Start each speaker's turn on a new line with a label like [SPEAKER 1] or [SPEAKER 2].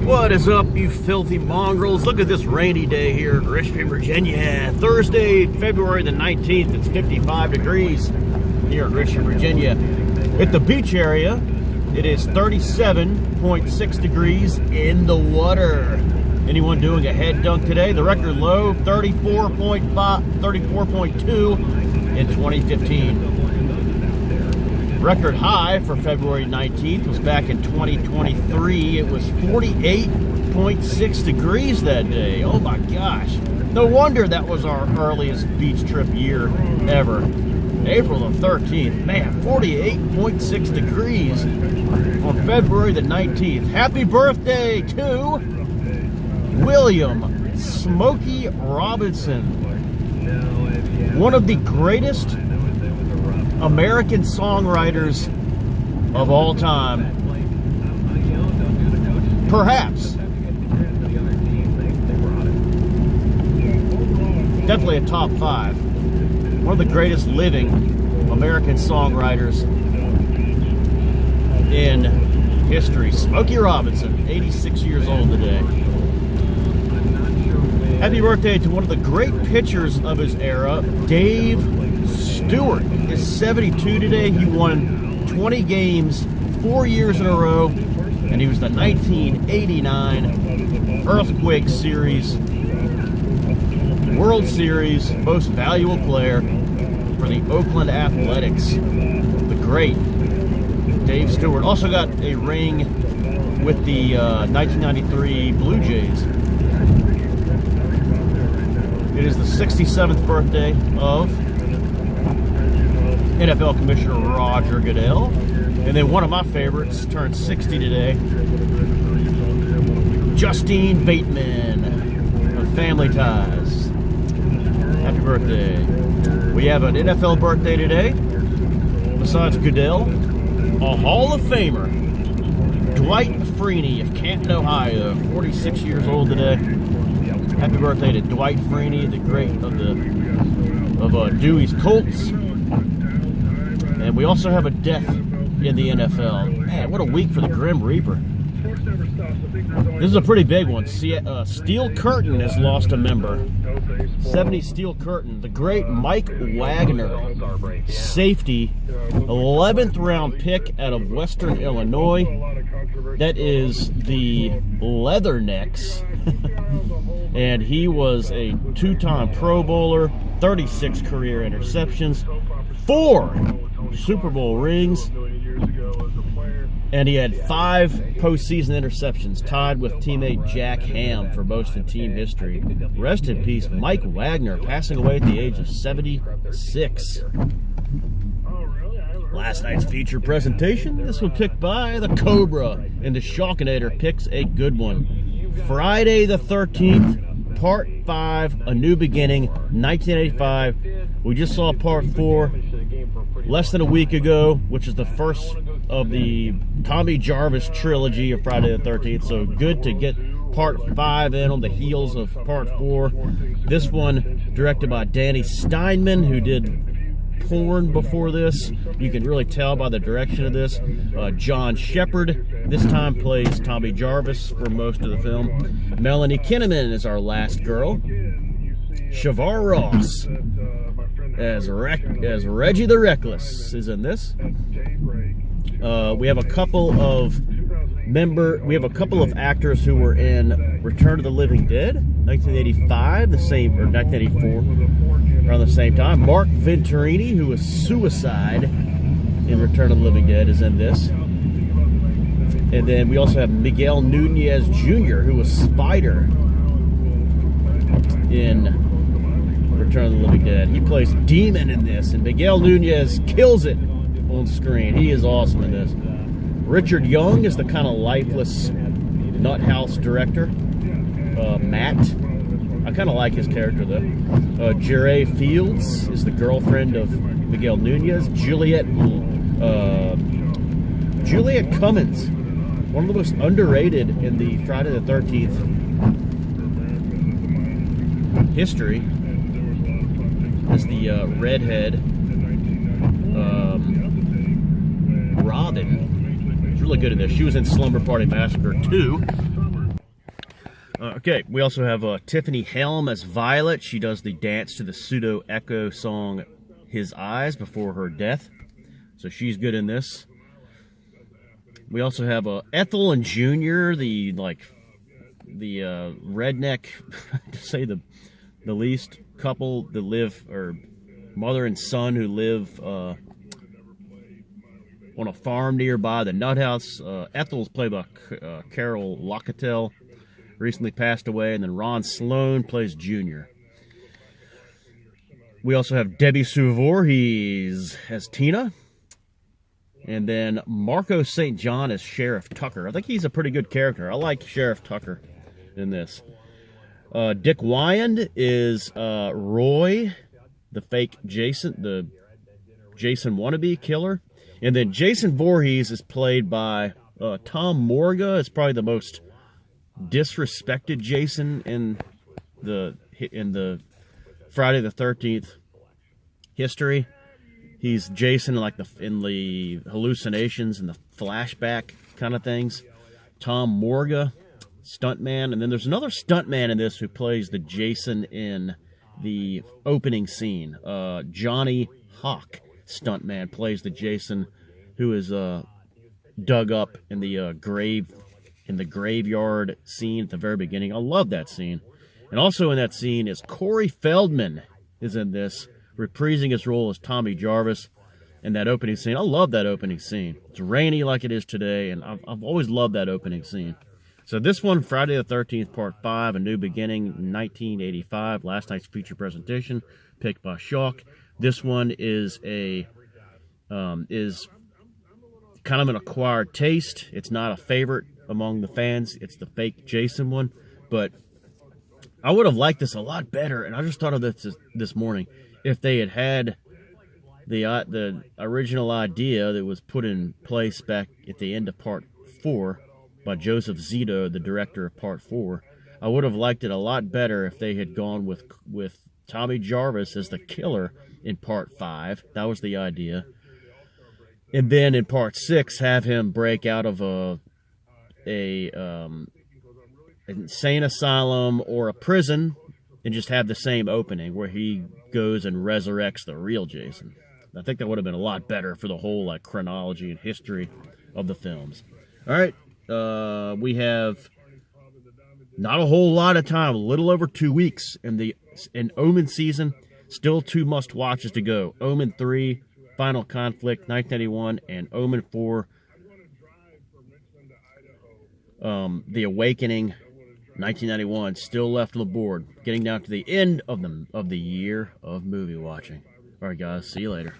[SPEAKER 1] What is up, you filthy mongrels? Look at this rainy day here in Richmond, Virginia. Thursday, February the 19th. It's 55 degrees here in Richmond, Virginia. At the beach area, it is 37.6 degrees in the water. Anyone doing a head dunk today? The record low, 34.2 in 2015. Record high for February 19th was back in 2023. It was 48.6 degrees that day. Oh my gosh. No wonder that was our earliest beach trip year ever. April the 13th. Man, 48.6 degrees on February the 19th. Happy birthday to William Smokey Robinson. One of the greatest American songwriters of all time. Perhaps. Definitely a top 5. One of the greatest living American songwriters in history. Smokey Robinson, 86 years old today. Happy birthday to one of the great pitchers of his era, Dave Stewart. Is 72 today. He won 20 games 4 years in a row, and he was the 1989 Earthquake Series World Series Most Valuable Player for the Oakland Athletics. The great Dave Stewart. Also got a ring with the 1993 Blue Jays. It is the 67th birthday of NFL Commissioner Roger Goodell. And then one of my favorites turned 60 today. Justine Bateman of Family Ties. Happy birthday. We have an NFL birthday today. Besides Goodell, a Hall of Famer, Dwight Freeney of Canton, Ohio, 46 years old today. Happy birthday to Dwight Freeney, the great of Dewey's Colts. And we also have a death in the NFL. Man, what a week for the Grim Reaper. This is a pretty big one. Steel Curtain has lost a member. 70 Steel Curtain. The great Mike Wagner, safety, 11th round pick out of Western Illinois. That is the Leathernecks. And he was a 2-time Pro Bowler, 36 career interceptions, 4 Super Bowl rings, and he had 5 postseason interceptions, tied with teammate Jack Ham for most in team history. Rest in peace, Mike Wagner, passing away at the age of 76. Last night's feature presentation, this one picked by the Cobra, and the Shockinator picks a good one. Friday the 13th, Part 5, A New Beginning, 1985. We just saw Part 4 less than a week ago, which is the first of the Tommy Jarvis trilogy of Friday the 13th. So good to get Part 5 in on the heels of Part 4. This one directed by Danny Steinman, who did Porn before this. You can really tell by the direction of this. John Shepard this time plays Tommy Jarvis for most of the film. Melanie Kinnaman is our last girl. Shavar Ross as Reggie the Reckless is in this. We have a couple of actors who were in Return of the Living Dead, 1985, the same, or 1984, around the same time. Mark Venturini, who was Suicide in Return of the Living Dead, is in this. And then we also have Miguel Nunez Jr., who was Spider in Return of the Living Dead. He plays Demon in this, and Miguel Nunez kills it on screen. He is awesome in this. Richard Young is the kind of lifeless nut house director. Matt, I kind of like his character though. Jere Fields is the girlfriend of Miguel Nunez. Juliet Cummins, one of the most underrated in the Friday the 13th history, as the redhead Robin. She's really good in this. She was in Slumber Party Massacre 2. Okay, we also have Tiffany Helm as Violet. She does the dance to the pseudo Echo song His Eyes before her death. So she's good in this. We also have Ethel and Junior, the redneck, to say the least, couple that live, or mother and son who live on a farm nearby the Nut House. Ethel's played by Carol Locatell, recently passed away, and then Ron Sloan plays Junior. We also have Debbie Sue Voorhees as Tina. And then Marco St. John as Sheriff Tucker. I think he's a pretty good character. I like Sheriff Tucker in this. Dick Wyand is Roy, the fake Jason, the Jason wannabe killer. And then Jason Voorhees is played by Tom Morga. Is probably the most disrespected Jason in the Friday the 13th history. He's Jason in the hallucinations and the flashback kind of things. Tom Morga, stuntman, and then there's another stuntman in this who plays the Jason in the opening scene. Johnny Hawk, stuntman, plays the Jason who is dug up in the graveyard scene at the very beginning. I love that scene. And also in that scene is Corey Feldman is in this, reprising his role as Tommy Jarvis in that opening scene. I love that opening scene. It's rainy like it is today, and I've always loved that opening scene. So this one, Friday the 13th, Part 5, A New Beginning, 1985, last night's feature presentation, picked by Shock. This one is kind of an acquired taste. It's not a favorite among the fans. It's the fake Jason one, but I would have liked this a lot better, and I just thought of this morning. If they had the original idea that was put in place back at the end of Part 4 by Joseph Zito, the director of Part 4, I would have liked it a lot better if they had gone with Tommy Jarvis as the killer in Part 5. That was the idea. And then in Part 6, have him break out of an insane asylum or a prison and just have the same opening where he goes and resurrects the real Jason. I think that would have been a lot better for the whole chronology and history of the films. All right, we have not a whole lot of time, a little over 2 weeks in Omen season. Still 2 must-watches to go. Omen 3, Final Conflict, 1991, and Omen 4, The Awakening, 1991, still left on the board. Getting down to the end of the year of movie watching. All right, guys, see you later.